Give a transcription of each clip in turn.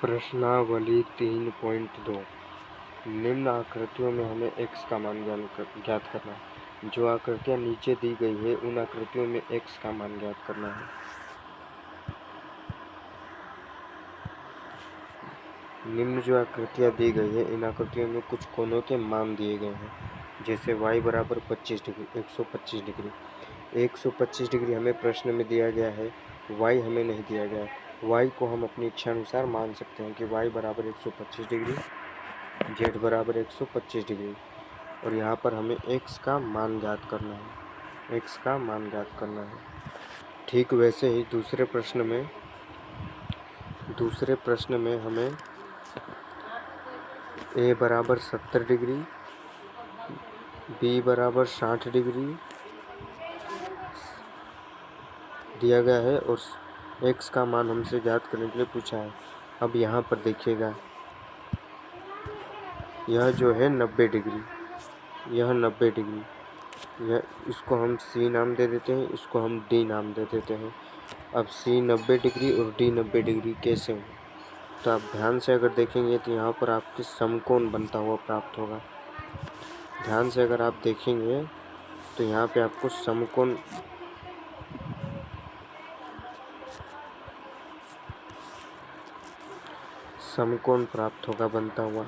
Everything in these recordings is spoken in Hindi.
प्रश्नावली 3.2 निम्न आकृतियों में हमें x का मान ज्ञात करना है। जो आकृतियाँ नीचे दी गई है उन आकृतियों में x का मान ज्ञात करना है। निम्न जो आकृतियाँ दी गई है इन आकृतियों में कुछ कोणों के मान दिए गए हैं, जैसे y बराबर 25 डिग्री 125 डिग्री 125 डिग्री हमें प्रश्न में दिया गया है, y हमें नहीं दिया गया है। y को हम अपनी इच्छा अनुसार मान सकते हैं कि y बराबर 125 डिग्री, z बराबर 125 डिग्री, और यहाँ पर हमें x का मान ज्ञात करना है। x का मान ज्ञात करना है। ठीक वैसे ही दूसरे प्रश्न में हमें a बराबर 70 डिग्री, b बराबर 60 डिग्री दिया गया है और x का मान हमसे ज्ञात करने के लिए पूछा है। अब यहाँ पर देखिएगा, यह जो है 90 डिग्री, यह 90 डिग्री, यह इसको हम c नाम दे देते हैं, इसको हम d नाम दे देते हैं। अब c 90 डिग्री और d 90 डिग्री कैसे हो, तो आप ध्यान से अगर देखेंगे तो यहाँ पर आपके समकोण बनता हुआ प्राप्त होगा। ध्यान से अगर आप देखेंगे तो यहाँ पे आपको समकोण प्राप्त होगा बनता हुआ।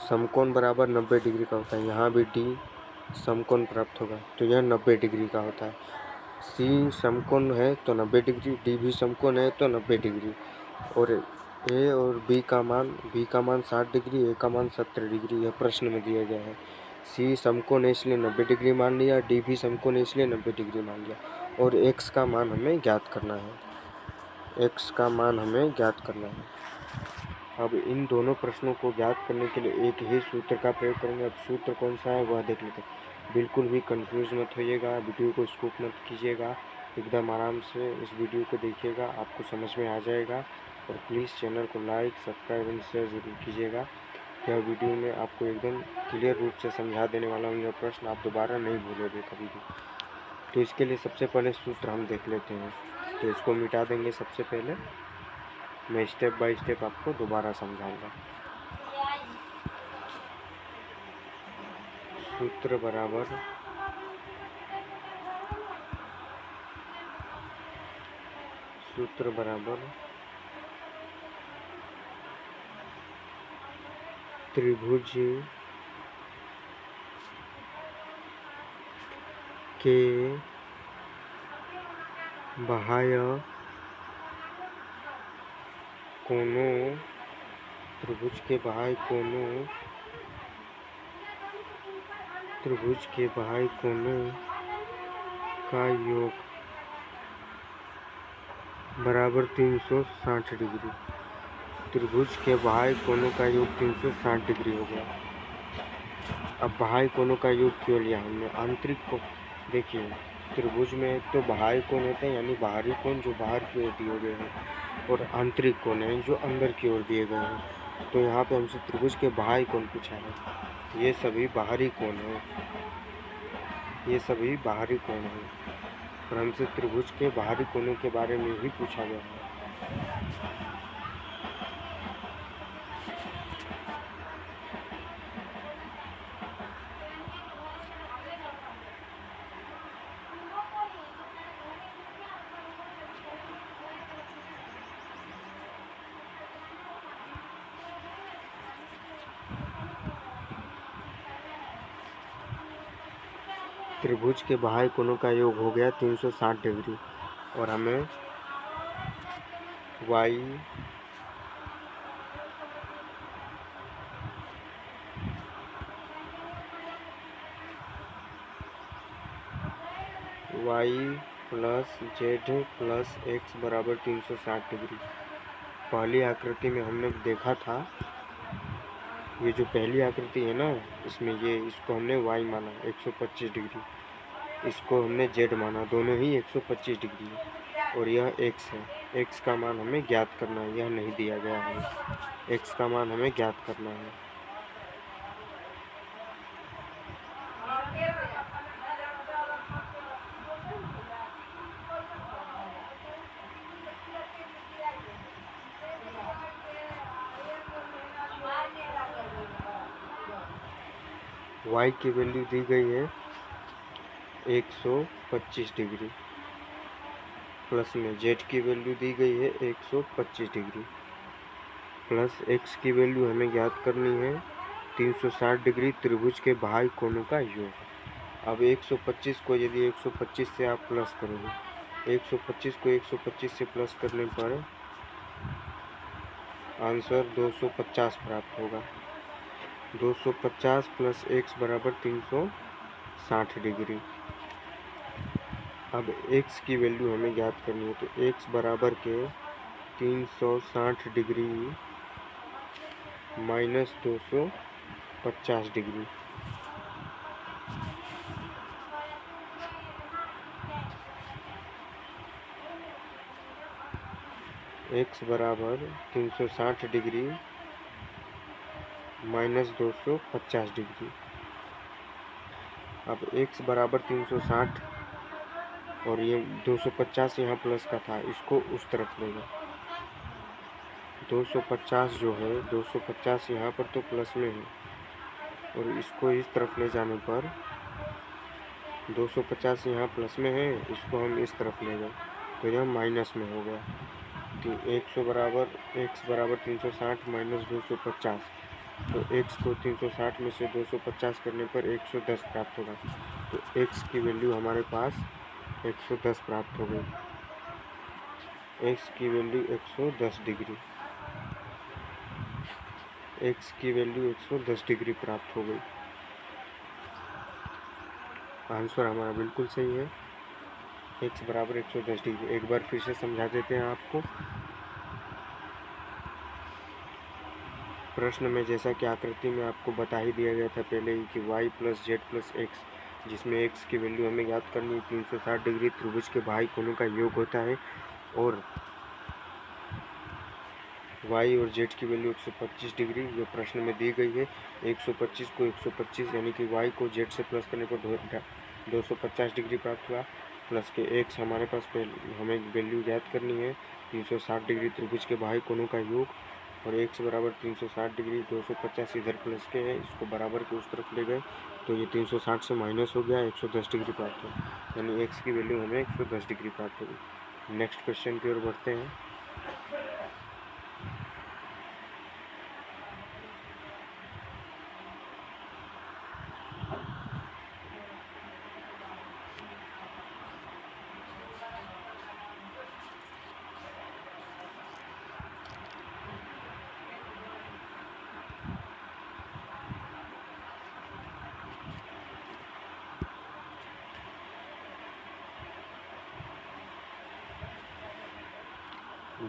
समकोण बराबर 90 डिग्री का होता है। यहाँ भी d समकोण प्राप्त होगा, तो यह 90 डिग्री का होता है। c समकोण है तो 90 डिग्री, d भी समकोण है तो 90 डिग्री, और a और b का मान 60 डिग्री, a का मान 70 डिग्री यह प्रश्न में दिया गया है। c समकोण है इसलिए 90 डिग्री मान लिया, d भी समकोण है इसलिए 90 डिग्री मान लिया, और x का मान हमें ज्ञात करना है। x का मान हमें ज्ञात करना है। अब इन दोनों प्रश्नों को ज्ञात करने के लिए एक ही सूत्र का प्रयोग करेंगे। अब सूत्र कौन सा है वह देख लेते हैं। बिल्कुल भी कंफ्यूज मत होइएगा, वीडियो को स्किप मत कीजिएगा, एकदम आराम से इस वीडियो को देखिएगा, आपको समझ में आ जाएगा। और प्लीज़ चैनल को लाइक, सब्सक्राइब एंड शेयर ज़रूर कीजिएगा। यह वीडियो में आपको एकदम क्लियर रूप से समझा देने वाला हूँ। यह प्रश्न आप दोबारा नहीं भूलोगे कभी भी। तो इसके लिए सबसे पहले सूत्र हम देख लेते हैं, तो इसको मिटा देंगे। सबसे पहले मैं स्टेप बाय स्टेप आपको दोबारा समझाऊंगा। सूत्र बराबर त्रिभुज के बाह्य कोणों का योग बराबर 360 डिग्री। त्रिभुज के बाह्य कोणों का योग 360 डिग्री हो गया। अब बाह्य कोणों का योग क्यों लिया हमने? आंतरिक को देखिए, त्रिभुज में तो बाह्य कोण होते हैं, यानी बाहरी कोण जो बाहर की ओर दिए गए हैं, और आंतरिक कोण हैं जो अंदर की ओर दिए गए हैं। तो यहाँ पे हमसे त्रिभुज के बाह्य कोण पूछा है। ये सभी बाहरी कोण हैं, और हमसे त्रिभुज के बाहरी कोणों के बारे में भी पूछा गया है। त्रिभुज के बाह्य कोणों का योग हो गया 360 डिग्री, और हमें y plus Z plus x बराबर 360 डिग्री। पहली आकृति में हमने देखा था, ये जो पहली आकृति है ना, इसमें इसको हमने y माना 125 डिग्री, इसको हमने z माना, दोनों ही 125 डिग्री है, और यह x है। x का मान हमें ज्ञात करना है, यह नहीं दिया गया है। x का मान हमें ज्ञात करना है। y की वैल्यू दी गई है 125 डिग्री, प्लस में z की वैल्यू दी गई है 125 डिग्री, प्लस x की वैल्यू हमें ज्ञात करनी है 360 डिग्री त्रिभुज के बाह्य कोणों का योग। अब 125 को यदि 125 से आप प्लस करोगे, 125 को 125 से प्लस करने पर आंसर 250 प्राप्त होगा। 250 प्लस x बराबर 360 डिग्री। अब x की वैल्यू हमें ज्ञात करनी है, तो x बराबर के 360 डिग्री माइनस 250 डिग्री। x बराबर 360 डिग्री माइनस 250 डिग्री। अब x बराबर 360 और ये 250 यहाँ प्लस का था, इसको उस तरफ लेगा। 250 जो है 250 यहाँ पर तो प्लस में है, और इसको इस तरफ ले जाने पर 250 यहाँ प्लस में है, इसको हम इस तरफ ले गए तो यह माइनस में हो गया। तो x बराबर 360 माइनस 250, तो x को 360 में से 250 करने पर 110 प्राप्त होगा। तो x की वैल्यू हमारे पास 110 प्राप्त हो गई। x की वैल्यू 110 डिग्री, x की वैल्यू 110 डिग्री प्राप्त हो गई। आंसर हमारा बिल्कुल सही है, x बराबर 110 डिग्री। एक बार फिर से समझा देते हैं आपको। प्रश्न में जैसा कि आकृति में आपको बता ही दिया गया था पहले ही कि y plus Z plus x, जिसमें x की वैल्यू हमें ज्ञात करनी है 360 डिग्री त्रिभुज के बाह्य कोणों का योग होता है, और y और z की वैल्यू 125 डिग्री जो प्रश्न में दी गई है। 125 को 125 यानी कि y को z से प्लस करने पर 250 डिग्री प्राप्त हुआ, प्लस के x हमारे पास हमें वैल्यू ज्ञात करनी है 360 डिग्री त्रिभुज के बाह्य कोणों का योग, और x बराबर 360 डिग्री 250 इधर प्लस के है, इसको बराबर के उस तरफ ले गए तो ये 360 से माइनस हो गया, 110 डिग्री प्राप्त हो, यानी x की वैल्यू हमें 110 डिग्री प्राप्त होगी। नेक्स्ट क्वेश्चन की ओर बढ़ते हैं।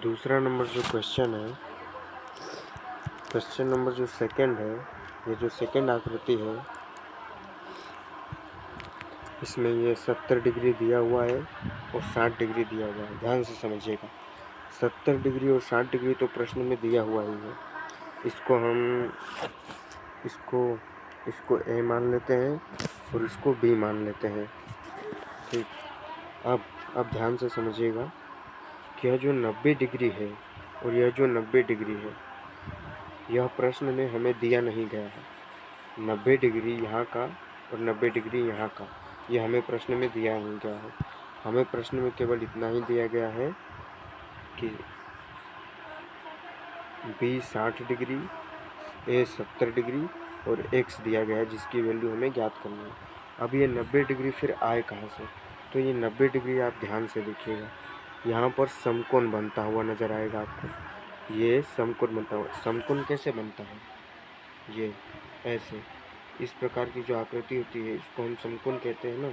दूसरा नंबर जो क्वेश्चन है, क्वेश्चन नंबर जो सेकंड है, ये जो सेकंड आकृति है इसमें ये 70 डिग्री दिया हुआ है और 60 डिग्री दिया हुआ है। ध्यान से समझिएगा, 70 डिग्री और 60 डिग्री तो प्रश्न में दिया हुआ ही है। इसको हम इसको ए मान लेते हैं और इसको बी मान लेते हैं। ठीक, अब ध्यान से समझिएगा कि यह जो 90 डिग्री है और यह जो 90 डिग्री है, यह प्रश्न में हमें दिया नहीं गया है। 90 डिग्री यहाँ का और 90 डिग्री यहाँ का, यह हमें प्रश्न में दिया नहीं गया है। हमें प्रश्न में केवल इतना ही दिया गया है कि बी 60 डिग्री, ए 70 डिग्री और x दिया गया है जिसकी वैल्यू हमें ज्ञात करनी है। अब ये 90 डिग्री फिर आए कहाँ से? तो ये 90 डिग्री आप ध्यान से देखिएगा, यहाँ पर समकोण बनता हुआ नज़र आएगा आपको। ये समकोण बनता हुआ, समकोण कैसे बनता है? ये ऐसे, इस प्रकार की जो आकृति होती है इसको हम समकोण कहते हैं ना,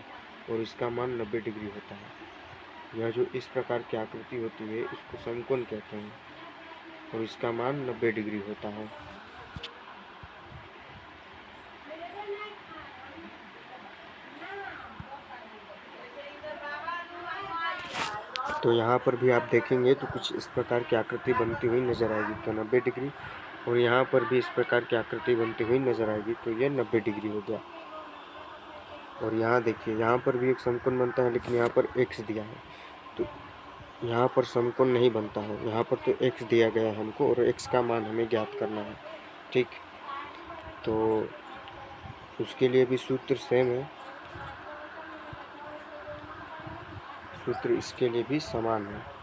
और इसका मान 90 डिग्री होता है। यह जो इस प्रकार की आकृति होती है इसको समकोण कहते हैं और इसका मान 90 डिग्री होता है। तो यहाँ पर भी आप देखेंगे तो कुछ इस प्रकार की आकृति बनती हुई नज़र आएगी, तो 90 डिग्री, और यहाँ पर भी इस प्रकार की आकृति बनती हुई नज़र आएगी, तो यह 90 डिग्री हो गया। और यहाँ देखिए, यहाँ पर भी एक समकोण बनता है लेकिन यहाँ पर x दिया है, तो यहाँ पर समकोण नहीं बनता है, यहाँ पर तो x दिया गया है हमको और x का मान हमें ज्ञात करना है। ठीक, तो उसके लिए भी सूत्र सेम है, सूत्र इसके लिए भी समान है।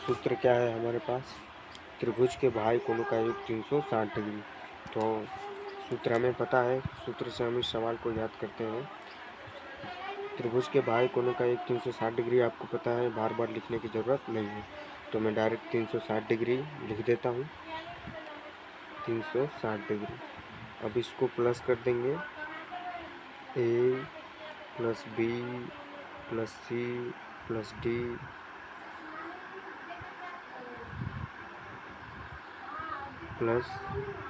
सूत्र क्या है हमारे पास, त्रिभुज के बाह्य कोणों का योग 360 डिग्री। तो सूत्र हमें पता है, सूत्र से हम इस सवाल को याद करते हैं। त्रिभुज के बाह्य कोणों का योग 360 डिग्री आपको पता है, बार बार लिखने की ज़रूरत नहीं है, तो मैं डायरेक्ट 360 डिग्री लिख देता हूँ, 360 डिग्री। अब इसको प्लस कर देंगे, A plus B plus C plus D plus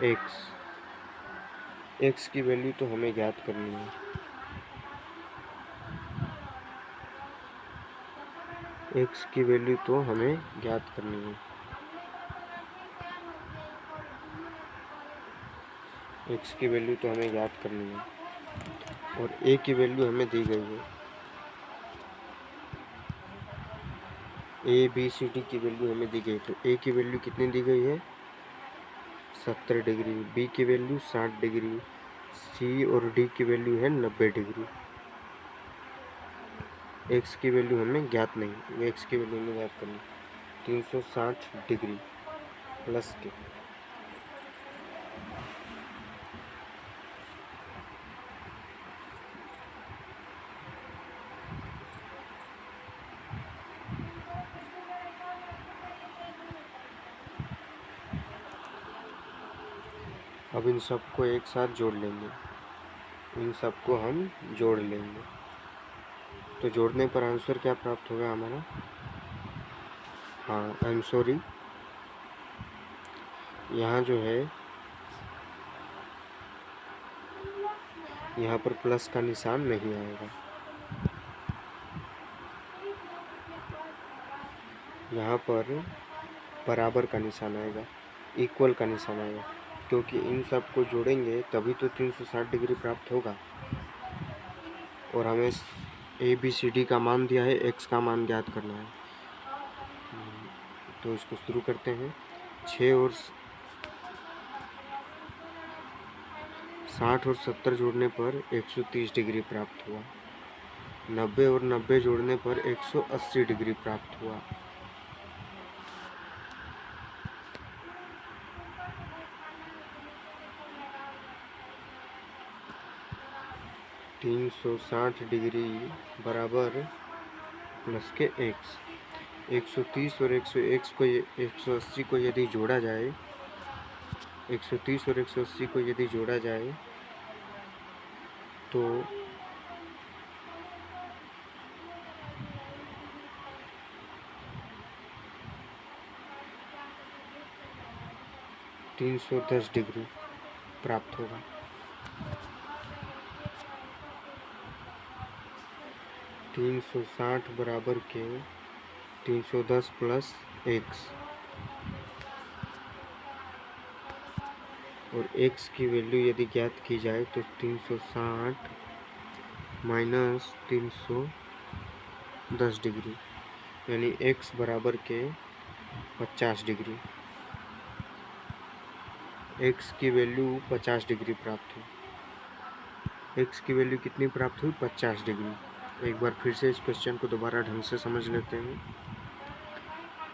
X. X की वैल्यू तो हमें ज्ञात करनी है, एक्स की वैल्यू तो हमें ज्ञात करनी है, एक्स की वैल्यू तो हमें ज्ञात करनी है, और ए की वैल्यू हमें दी गई है, ए बी सी डी की वैल्यू हमें दी गई। तो ए की वैल्यू कितनी दी गई है, 70 डिग्री, बी की वैल्यू 60 डिग्री, सी और डी की वैल्यू है 90 डिग्री। एक्स की वैल्यू हमें ज्ञात नहीं, एक्स की वैल्यू हमें ज्ञात करनी, 360 डिग्री प्लस के। अब इन सबको एक साथ जोड़ लेंगे, इन सबको हम जोड़ लेंगे, तो जोड़ने पर आंसर क्या प्राप्त होगा हमारा, हाँ आई एम सॉरी, यहाँ जो है, यहाँ पर प्लस का निशान नहीं आएगा, यहाँ पर बराबर का निशान आएगा, इक्वल का निशान आएगा, क्योंकि इन सब को जोड़ेंगे तभी तो 360 डिग्री प्राप्त होगा। और हमें ए बी सी डी का मान दिया है, एक्स का मान ज्ञात करना है। तो इसको शुरू करते हैं। 6 और 60 और 70 जोड़ने पर 130 डिग्री प्राप्त हुआ, 90 और 90 जोड़ने पर 180 डिग्री प्राप्त हुआ। (360 डिग्री बराबर प्लस के एक्स, 130 और 180 को यदि जोड़ा जाए, 130 और 180 को यदि जोड़ा जाए तो 310 डिग्री प्राप्त होगा। 360 बराबर के 310 प्लस एक्स, और x की वैल्यू यदि ज्ञात की जाए तो 360 माइनस 310 डिग्री, यानी x बराबर के 50 डिग्री, x की वैल्यू 50 डिग्री प्राप्त हुई। x की वैल्यू कितनी प्राप्त हुई, 50 डिग्री। एक बार फिर से इस क्वेश्चन को दोबारा ढंग से समझ लेते हैं।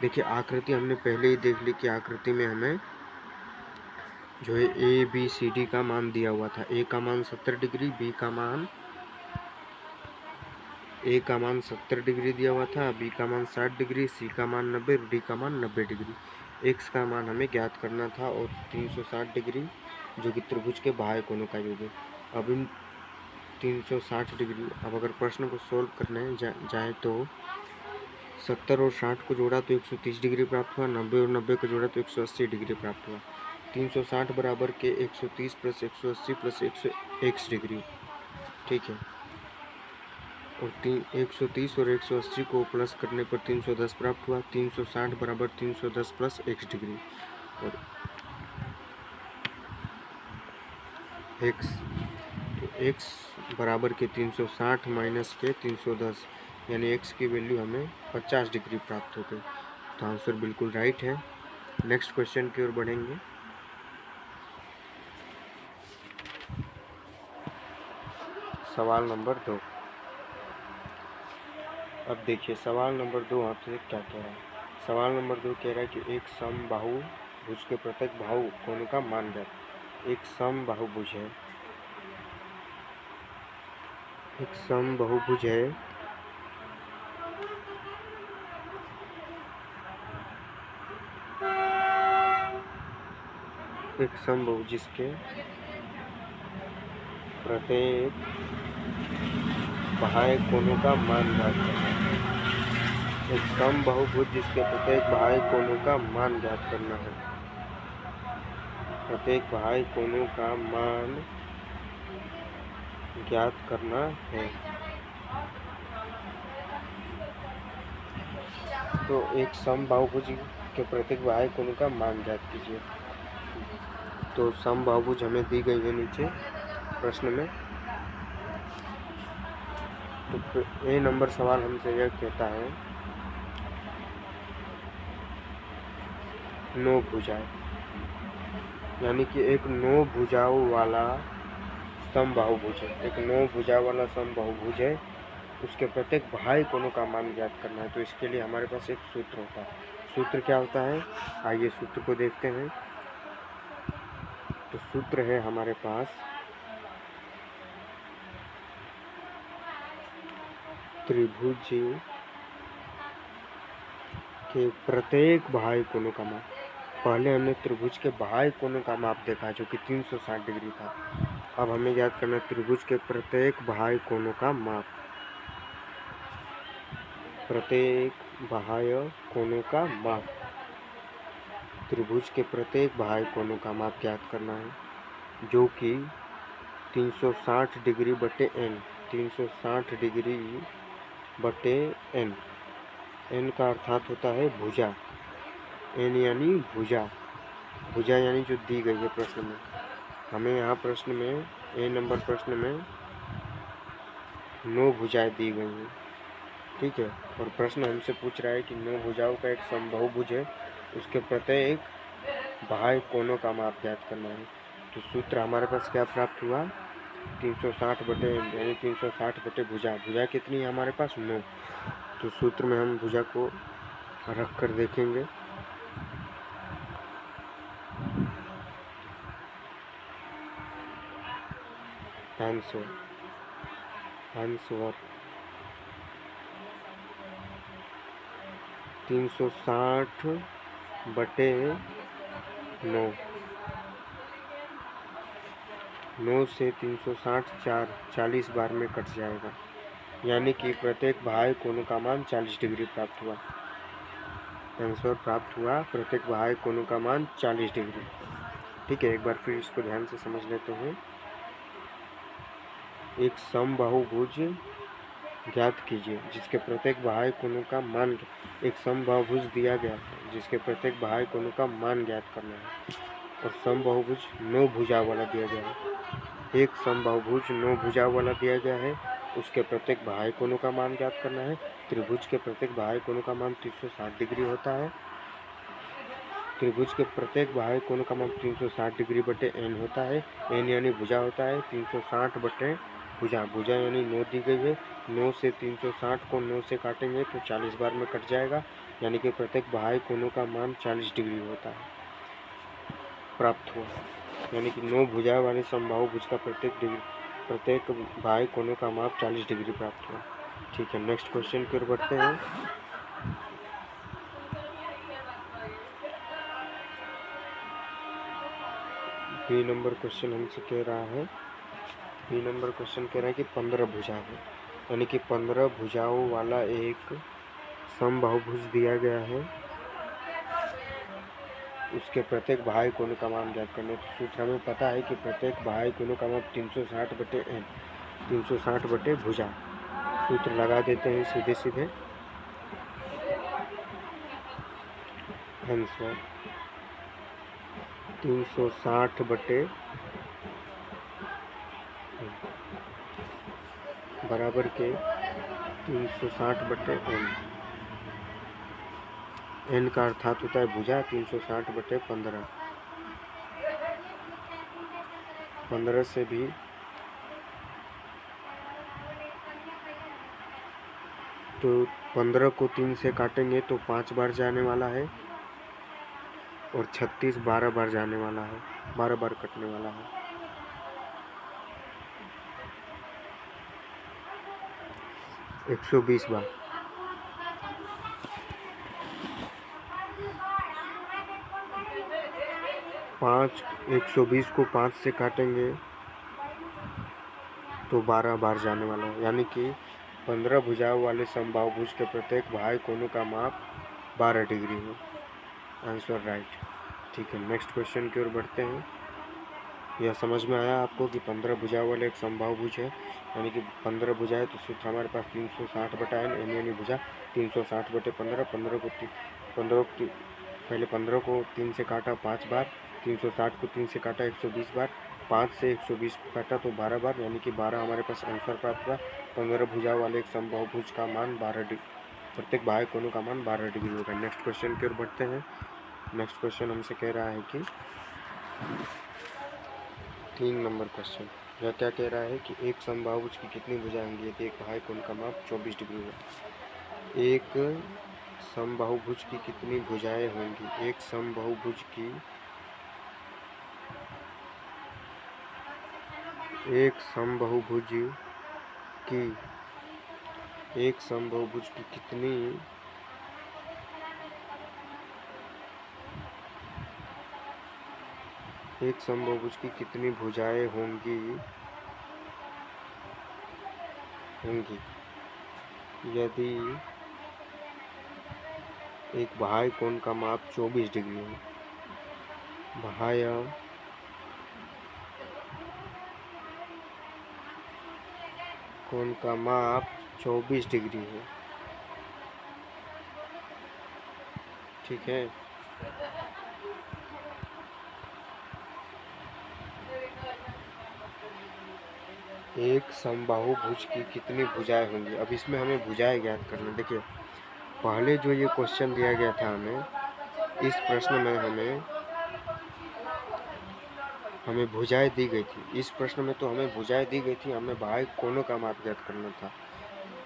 देखिए आकृति हमने पहले ही देख ली कि आकृति में हमें जो है ए बी सी डी का मान दिया हुआ था। ए का मान 70 डिग्री, बी का मान ए का मान 70 डिग्री दिया हुआ था, बी का मान 60 डिग्री, सी का मान 90, डी का मान 90 डिग्री। एक्स का मान हमें ज्ञात करना था और 360 डिग्री जो कि त्रिभुज के बाह्य कोणों का योग है। अब इन 360 डिग्री, अब अगर प्रश्न को सोल्व करने जाए तो 70 और 60 को जोड़ा तो 130 डिग्री प्राप्त हुआ, 90 और 90 को जोड़ा तो 180 डिग्री प्राप्त हुआ। 360 बराबर के 130 प्लस 180 प्लस 100 डिग्री, ठीक है। और 130 और 180 को प्लस करने पर 310 प्राप्त हुआ। 360 बराबर 310 प्लस x डिग्री, और x, तो x बराबर के 360 माइनस के 310, यानी x की वैल्यू हमें 50 डिग्री प्राप्त हो गई। तो आंसर बिल्कुल राइट है। नेक्स्ट क्वेश्चन की ओर बढ़ेंगे। सवाल नंबर 2। अब देखिए सवाल नंबर 2 आपसे क्या कह रहा है। सवाल नंबर 2 कह रहा है कि एक समबाहु भुज के प्रत्येक बाहु कोण का मान ज्ञात। एक समबाहुभुज है, एक समबाहुभुज है, एक समबाहु जिसके प्रत्येक बाह्य कोणों का मान ज्ञात करना है। एक समबाहुभुज जिसके प्रत्येक बाह्य कोणों का मान ज्ञात करना है। प्रत्येक बाह्य कोणों का मान ज्ञात करना है। तो एक समबाहुभुज के प्रत्येक बाह्य कोणों का मान ज्ञात कीजिए। तो समबाहुभुज हमें दी गई है नीचे प्रश्न में। तो ए नंबर सवाल हमसे यह कहता है नौ भुजाएं, यानी कि एक 9 भुजाओं वाला समबाहुभुज है। एक 9 भुजा वाला समबाहुभुज है, उसके प्रत्येक बाह्य कोणों का मान ज्ञात करना है। तो इसके लिए हमारे पास एक सूत्र होता है। सूत्र क्या होता है, आइए सूत्र को देखते हैं। तो सूत्र है हमारे पास त्रिभुज के प्रत्येक बाह्य कोणों का माप। पहले हमने त्रिभुज के बाह्य कोणों का माप देखा जो कि 360 डिग्री था। अब हमें याद करना है त्रिभुज के प्रत्येक बाह्य कोणों का माप। प्रत्येक बाह्य कोणों का माप, त्रिभुज के प्रत्येक बाह्य कोणों का माप ज्ञात करना है जो कि 360 डिग्री बटे n। 360 डिग्री बटे n। n का अर्थात होता है भुजा। n यानी भुजा। भुजा यानी जो दी गई है प्रश्न में। हमें यहाँ प्रश्न में ए नंबर प्रश्न में 9 भुजाएं दी गई हैं, ठीक है। और प्रश्न हमसे पूछ रहा है कि 9 भुजाओं का एक समबाहुभुज है, उसके प्रत्येक बाह्य कोणों का माप ज्ञात करना है। तो सूत्र हमारे पास क्या प्राप्त हुआ, 360 बटे यानी 360 बटे भुजा। भुजा कितनी है हमारे पास, 9। तो सूत्र में हम भुजा को रख कर देखेंगे। आंसर 360 बटे 9। 9 से 360 40 बार में कट जाएगा, यानी कि प्रत्येक बाह्य कोणों का मान 40 डिग्री प्राप्त हुआ। आंसर प्राप्त हुआ प्रत्येक बाह्य कोणों का मान 40 डिग्री। ठीक है, एक बार फिर इसको ध्यान से समझ लेते हैं। एक समबाहुभुज ज्ञात कीजिए जिसके प्रत्येक बाह्य कोणों का मान। एक समबाहुभुज दिया गया है जिसके प्रत्येक बाह्य कोणों का मान ज्ञात करना है। और समबाहुभुज 9 भुजा वाला दिया गया है। एक समबाहुभुज 9 भुजा वाला दिया गया है, उसके प्रत्येक बाह्य कोणों का मान ज्ञात करना है। त्रिभुज के प्रत्येक बाह्य कोणों का मान 360 डिग्री होता है। त्रिभुज के प्रत्येक बाह्य कोणों का मान 360 डिग्री बटे n होता है। n यानी भुजा होता है। 360 बटे भुजा, भुजा यानी 9 दी गई है। 9 से 360 को 9 से काटेंगे तो 40 बार में कट जाएगा, यानी कि प्रत्येक बाह्य कोणों का मान 40 डिग्री होता है प्राप्त हुआ। यानी कि 9 भुजा वाले समबाहुभुज का प्रत्येक बाह्य कोणों का माप 40 डिग्री प्राप्त हुआ। ठीक है, नेक्स्ट क्वेश्चन की ओर बढ़ते हैं। बी नंबर क्वेश्चन हमसे कह रहा है, बी नंबर क्वेश्चन कह रहा है कि 15 भुजा है, यानी कि 15 भुजाओं वाला एक समबाहुभुज दिया गया है, उसके प्रत्येक बाह्य कोणों का मान ज्ञात करना है। तो सूत्र हमें पता है कि प्रत्येक बाह्य कोणों का माप 360 बटे n, 360 बटे भुजा। सूत्र लगा देते हैं सीधे सीधे। आंसर 360 बटे बराबर के 360 बटे n। एन का अर्थात होता है भुजा 360/15। 15 से भी तो 15 को 3 से काटेंगे तो 5 बार जाने वाला है और 36 12 बार जाने वाला है, 12 बार कटने वाला है। 120 बार। 120 को 5 से काटेंगे तो 12 बार जाने वाला है, यानी कि 15 भुजाओं वाले समबाहुभुज के प्रत्येक बाह्य कोणों का माप 12 डिग्री है। Answer right. ठीक है, नेक्स्ट क्वेश्चन की ओर बढ़ते हैं। यह समझ में आया आपको कि 15 भुजाओं वाले एक समबाहुभुज है, यानी कि 15 भुजाएं, तो सूत्र हमारे पास 360/n, एन यानी भुजा 360/15। 15 को 3 से काटा 5 बार, 360 को 3 से काटा 120 बार, 5 से 120 को काटा तो 12 बार, यानी कि 12 हमारे पास आंसर प्राप्त हुआ। 15 भुजाओं वाले एक समबाहुभुज का मान 12 डिग्री, प्रत्येक बाह्य कोणों का मान 12 डिग्री होगा। नेक्स्ट क्वेश्चन की ओर बढ़ते हैं। नेक्स्ट क्वेश्चन हमसे कह रहा है कि 3 नंबर क्वेश्चन, यह क्या कह रहा है कि एक समबाहुभुज की कितनी भुजाएं होंगी यदि एक बाह्य कोण का माप 24 डिग्री हो। एक समबाहुभुज की कितनी भुजाएं होंगी? एक समबाहुभुज की कितनी भुजाएं होंगी यदि एक बाह्य कोण का माप 24 डिग्री हो। बाह्य कोण का माप 24 डिग्री है। ठीक है, एक समबाहुभुज की कितनी भुजाएं होंगी। अब इसमें हमें भुजाएं ज्ञात करना। देखिए, पहले जो ये क्वेश्चन दिया गया था हमें, इस प्रश्न में हमें भुजाएं दी गई थी। इस प्रश्न में तो हमें भुजाएं दी गई थी, हमें बाह्य कोणों का माप ज्ञात करना था।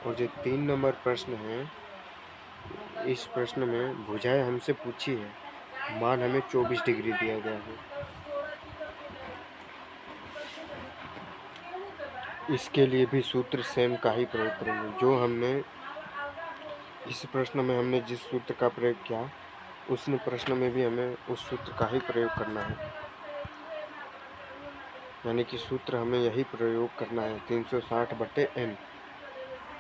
और जो 3 नंबर प्रश्न है, इस प्रश्न में भुजाएं हमसे पूछी है, मान हमें 24 डिग्री दिया गया है। इसके लिए भी सूत्र सेम का ही प्रयोग करेंगे। जो हमने इस प्रश्न में हमने जिस सूत्र का प्रयोग किया, उस प्रश्न में भी हमें उस सूत्र का ही प्रयोग करना है, यानी कि सूत्र हमें यही प्रयोग करना है, 360/n।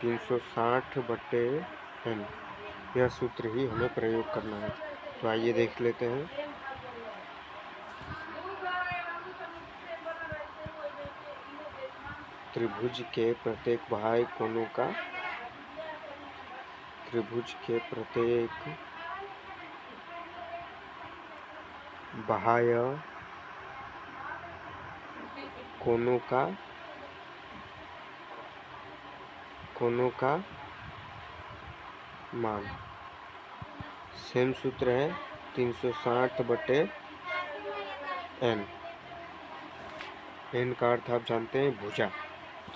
360/n, यह सूत्र ही हमें प्रयोग करना है। तो आइए देख लेते हैं। त्रिभुज के प्रत्येक बाह्य कोणों का मान सेम सूत्र है, 360/n। n का अर्थ आप जानते हैं भुजा।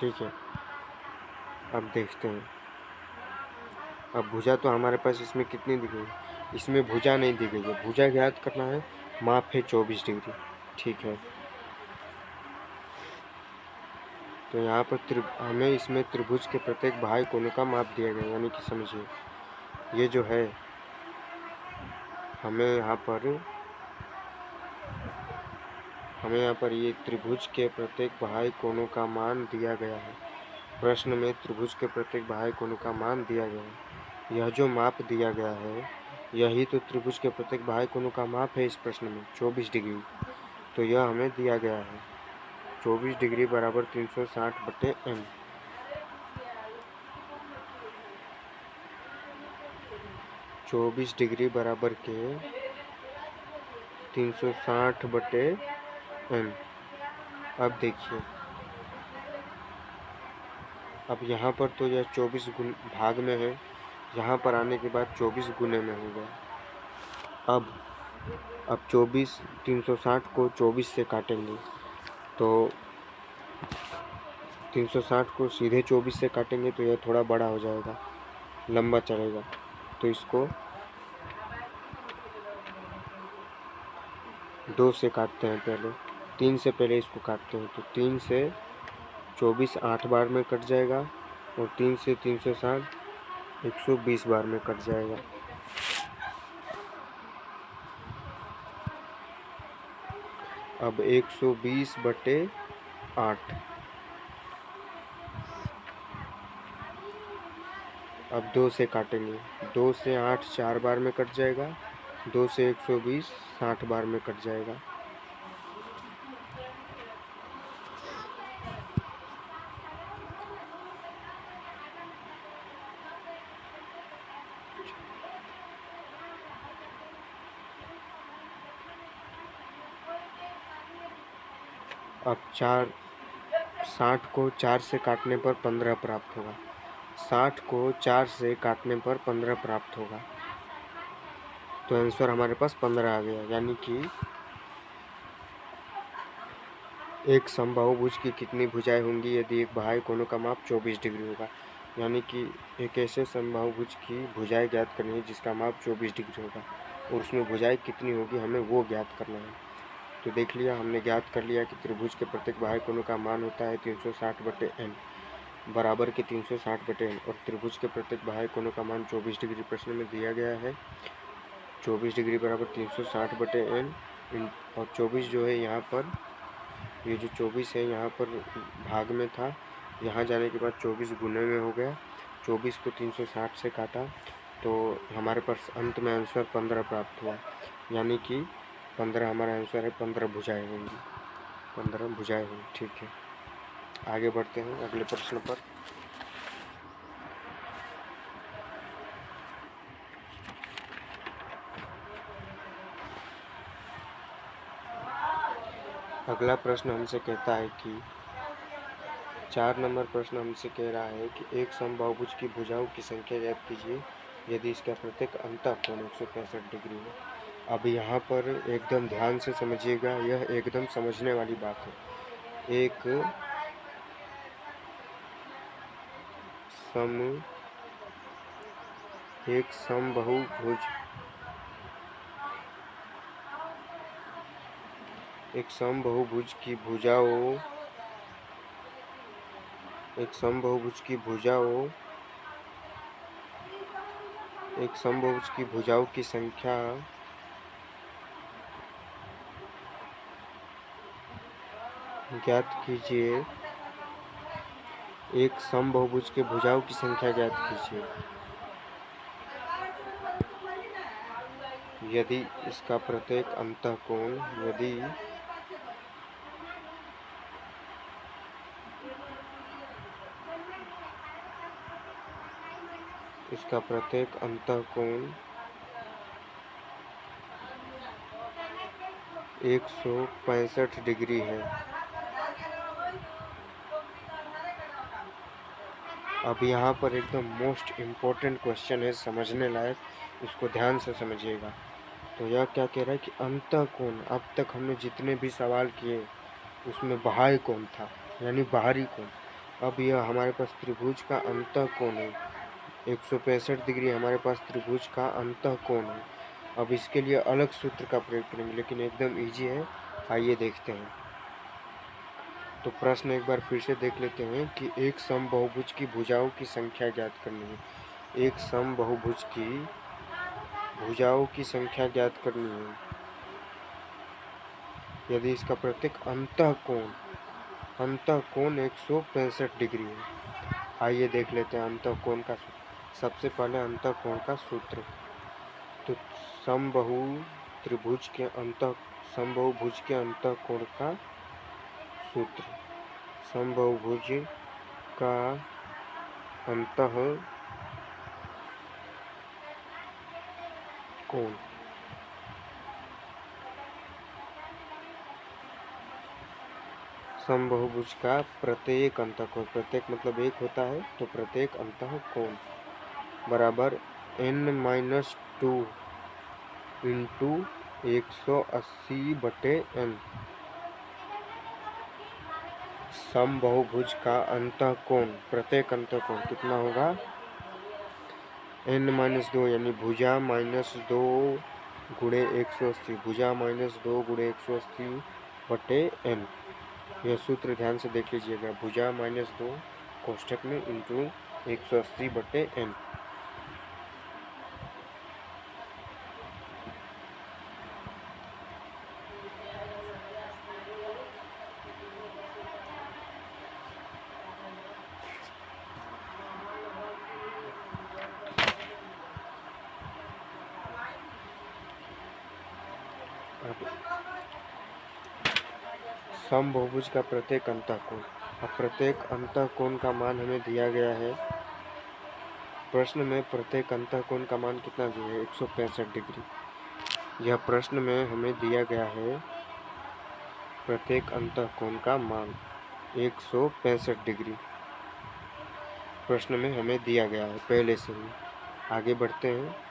ठीक है, अब देखते हैं। अब भुजा तो हमारे पास इसमें कितनी दी गई? इसमें भुजा नहीं दी गई है, भुजा ज्ञात करना है, माप है 24 डिग्री। ठीक है, तो यहाँ पर हमें इसमें त्रिभुज के प्रत्येक बाह्य कोणों का माप दिया गया, यानी कि समझिए ये जो है, हमें यहाँ पर ये त्रिभुज के प्रत्येक बाह्य कोणों का मान दिया गया है। प्रश्न में त्रिभुज के प्रत्येक बाह्य कोणों का मान दिया गया है। यह जो माप दिया गया है, यही तो त्रिभुज के प्रत्येक बाह्य कोणों का माप है। इस प्रश्न में 24 डिग्री, तो यह हमें दिया गया है। 24 डिग्री बराबर 360/n। 24 डिग्री बराबर के 360/n। अब देखिए, अब यहाँ पर तो यह 24 भाग में है, यहाँ पर आने के बाद 24 गुने में होगा। अब 24 360 को 24 से काटेंगे तो 360 को सीधे 24 से काटेंगे तो यह थोड़ा बड़ा हो जाएगा, लंबा चलेगा। तो इसको 2 से काटते हैं पहले, 3 से पहले इसको काटते हैं। तो 3 से 24 8 बार में कट जाएगा और 3 से 360 120 बार में कट जाएगा। अब 120/8। अब 2 से काटेंगे, 2 से 8 4 बार में कट जाएगा, 2 से 120 60 बार में कट जाएगा। अब 60 को 4 से काटने पर 15 प्राप्त होगा। 60 को 4 से काटने पर 15 प्राप्त होगा। तो आंसर हमारे पास 15 आ गया। यानी कि एक समबाहुभुज की कितनी भुजाएं होंगी यदि एक बाह्य कोणों का माप 24 डिग्री होगा। यानी कि एक ऐसे समबाहुभुज की भुजाएं ज्ञात करनी है जिसका माप 24 डिग्री होगा और उसमें भुजाएं कितनी होगी हमें वो ज्ञात करना है। तो देख लिया, हमने ज्ञात कर लिया कि त्रिभुज के प्रत्येक बाह्य कोणों का मान होता है 360/n बराबर के 360/n और त्रिभुज के प्रत्येक बाह्य कोणों का मान 24 डिग्री प्रश्न में दिया गया है। 24 डिग्री बराबर 360/n और 24 जो है यहाँ पर, ये जो 24 है यहाँ पर भाग में था, यहाँ जाने के बाद 24 गुने में हो गया। 24 को 360 से काटा तो हमारे पास अंत में आंसर 15 प्राप्त हुआ। यानी कि 15 हमारा आंसर है। 15 भुजाएं होंगी, 15 भुजाएं होंगी। ठीक है, आगे बढ़ते हैं अगले प्रश्न पर। अगला प्रश्न हमसे कहता है कि 4 नंबर प्रश्न हमसे कह रहा है कि एक समबाहुभुज की भुजाओं की संख्या ज्ञात कीजिए यदि इसका प्रत्येक अंतःकोण 165 डिग्री है। अब यहाँ पर एकदम ध्यान से समझिएगा, यह एकदम समझने वाली बात है। एक समबाहुभुज की भुजाओं की संख्या ज्ञात कीजिए। एक समबाहुभुज के भुजाओं की संख्या ज्ञात कीजिए यदि इसका प्रत्येक अंतःकोण इसका प्रत्येक अंतःकोण 165 डिग्री है। अब यहाँ पर एकदम मोस्ट इम्पोर्टेंट क्वेश्चन है, समझने लायक, इसको ध्यान से समझिएगा। तो यह क्या कह रहा है कि अंतःकोण, अब तक हमने जितने भी सवाल किए उसमें बाह्य कोण था यानी बाहरी कोण। अब यह हमारे पास त्रिभुज का अंतःकोण है, 165 डिग्री हमारे पास त्रिभुज का अंतःकोण है। अब इसके लिए अलग सूत्र का प्रयोग करेंगे लेकिन एकदम इजी है, आइए देखते हैं। तो प्रश्न एक बार फिर से देख लेते हैं कि एक समबाहुभुज की भुजाओं की संख्या ज्ञात करनी है। एक समबाहुभुज की भुजाओं की संख्या ज्ञात करनी है यदि इसका प्रत्येक अंतःकोण 165 डिग्री है। आइए देख लेते हैं अंतःकोण का सूत्र। सबसे पहले अंतःकोण का सूत्र, तो समबाहुभुज के अंतःकोण का सूत्र, समबाहुभुज का अंतःकोण, समबाहुभुज का प्रत्येक अंतःकोण, प्रत्येक मतलब एक होता है तो प्रत्येक अंतःकोण बराबर n-2 इंटू 180/n। समबाहुभुज का अंतःकोण, प्रत्येक अंतःकोण कितना होगा, n-2 यानी भुजा -2 गुणे 180, भुजा -2 गुणे 180/n। यह सूत्र ध्यान से देख लीजिएगा, भुजा -2 कोष्ठक में इंटू 180/n। समबाहुभुज का प्रत्येक अंतःकोण, अब प्रत्येक अंतःकोण का मान हमें दिया गया है। प्रश्न में प्रत्येक अंतःकोण का मान कितना दिया है, 165 डिग्री। यह प्रश्न में हमें दिया गया है प्रत्येक अंतःकोण का मान 165 डिग्री, प्रश्न में हमें दिया गया है पहले से ही। आगे बढ़ते हैं।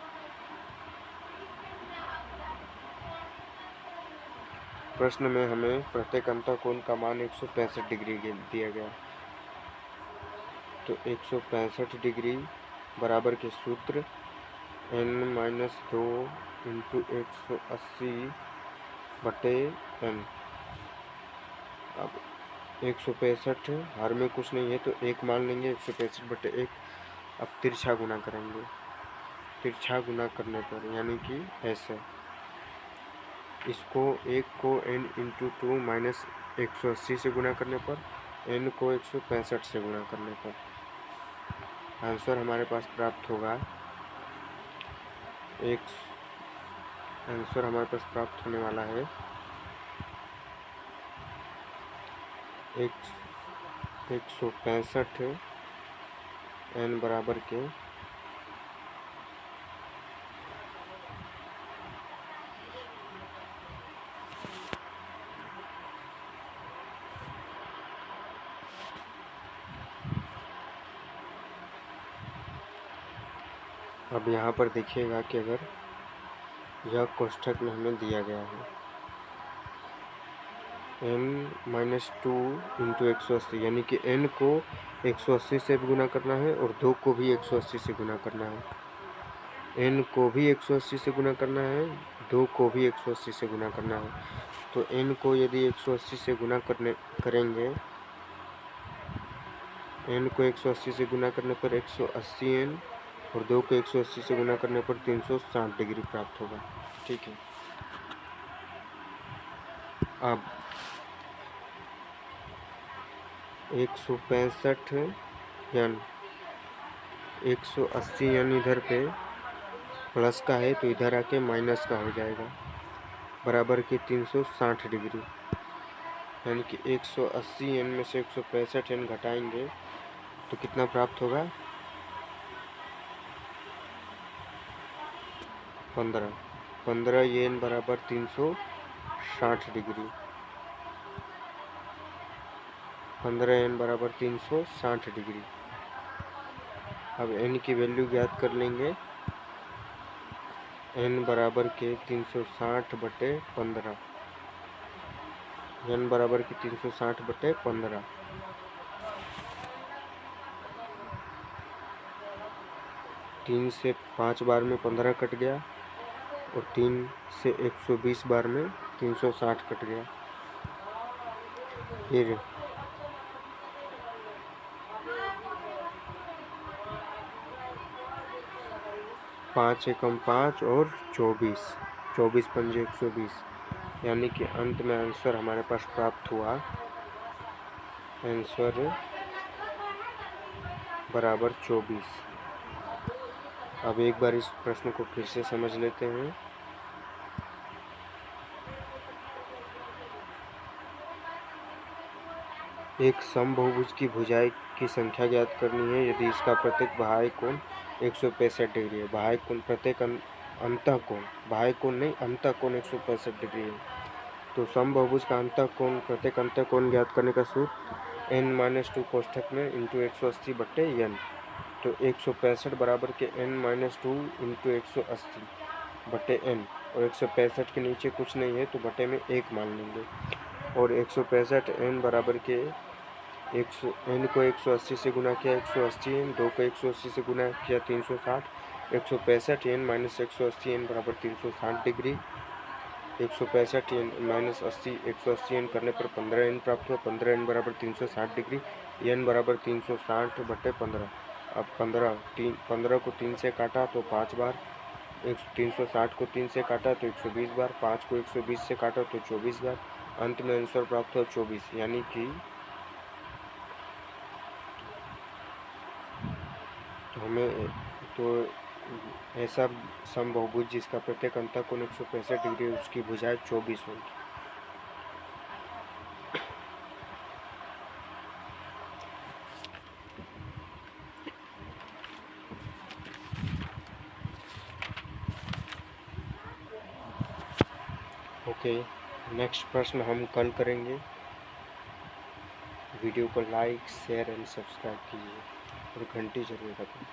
प्रश्न में हमें प्रत्येक अंतःकोण का मान 165 डिग्री दिया गया, तो 165 डिग्री बराबर के सूत्र n-2 इंटू 180/n। अब 165 हर में कुछ नहीं है तो एक मान लेंगे, 165/1। अब तिरछा गुना करेंगे, तिरछा गुना करने पर यानी कि ऐसे, इसको एक को n इंटू 2 माइनस 180 से गुना करने पर, n को 165 से गुना करने पर आंसर हमारे पास प्राप्त होगा आंसर हमारे पास प्राप्त होने वाला है 165 n बराबर के अब यहाँ पर देखिएगा कि अगर यह कोष्ठक में हमें दिया गया है n-2 इंटू 180, यानी कि n को 180 से गुना करना है और 2 को भी 180 से गुना करना है। n को भी 180 से गुना करना है, 2 को भी 180 से गुना करना है। तो n को यदि 180 से गुना करेंगे, n को 180 से गुना करने पर 180n और 2 को 180 से गुना करने पर 360 डिग्री प्राप्त होगा। ठीक है। अब 165 n 180 n इधर पे प्लस का है तो इधर आके माइनस का हो जाएगा, बराबर के 360 डिग्री, यानी कि 180 n में से 165 n घटाएंगे तो कितना प्राप्त होगा, 15 ये n बराबर 360 डिग्री, 15 n बराबर 360 डिग्री। अब n की वैल्यू ज्ञात कर लेंगे, n बराबर के 360/15, n बराबर के 360/15। 3 से 5 बार में 15 कट गया और 3 से 120 बार में 360 कट गया। फिर 5 एकम 5 और 24 पंजे 120, यानी कि अंत में आंसर हमारे पास प्राप्त हुआ, आंसर बराबर 24। अब एक बार इस प्रश्न को फिर से समझ लेते हैं। एक समबाहुभुज की भुजाएं की संख्या ज्ञात करनी है यदि इसका प्रत्येक बाह्य कोण 165 डिग्री है। बाह्य कोण प्रत्येक अंतःकोण, बाह्य कोण नहीं, अंतःकोण 165 डिग्री है। तो समबाहुभुज का अंतःकोण, प्रत्येक अंतःकोण ज्ञात करने का सूत्र n-2 कोष्ठक में इंटू 180/n। तो 165 बराबर के n-2 इंटू 180/n। और 165 के नीचे कुछ नहीं है तो बटे में 1 मान लेंगे। और 165 n बराबर के n को 180 से गुना किया 180 n, 2 को 180 से गुना किया 360, 165 n माइनस 180 n बराबर 360 डिग्री। 165 n माइनस 80 180 n करने पर 15 n प्राप्त हुआ। 15 n बराबर 360 डिग्री। n बराबर 360 बटे 15। अब 15 को 3 से काटा तो 5 बार, 360 को 3 से काटा तो 120 बार, 5 को 120 से काटा तो 24 बार। अंत में आंसर प्राप्त हुआ 24, यानी कि हमें तो ऐसा समबहुभुज जिसका प्रत्येक अंतःकोण 165 डिग्री है उसकी भुजाएं 24 होगी। ओके, नेक्स्ट प्रश्न हम कल करेंगे। वीडियो को लाइक शेयर एंड सब्सक्राइब कीजिए और घंटी जरूर दबाएं।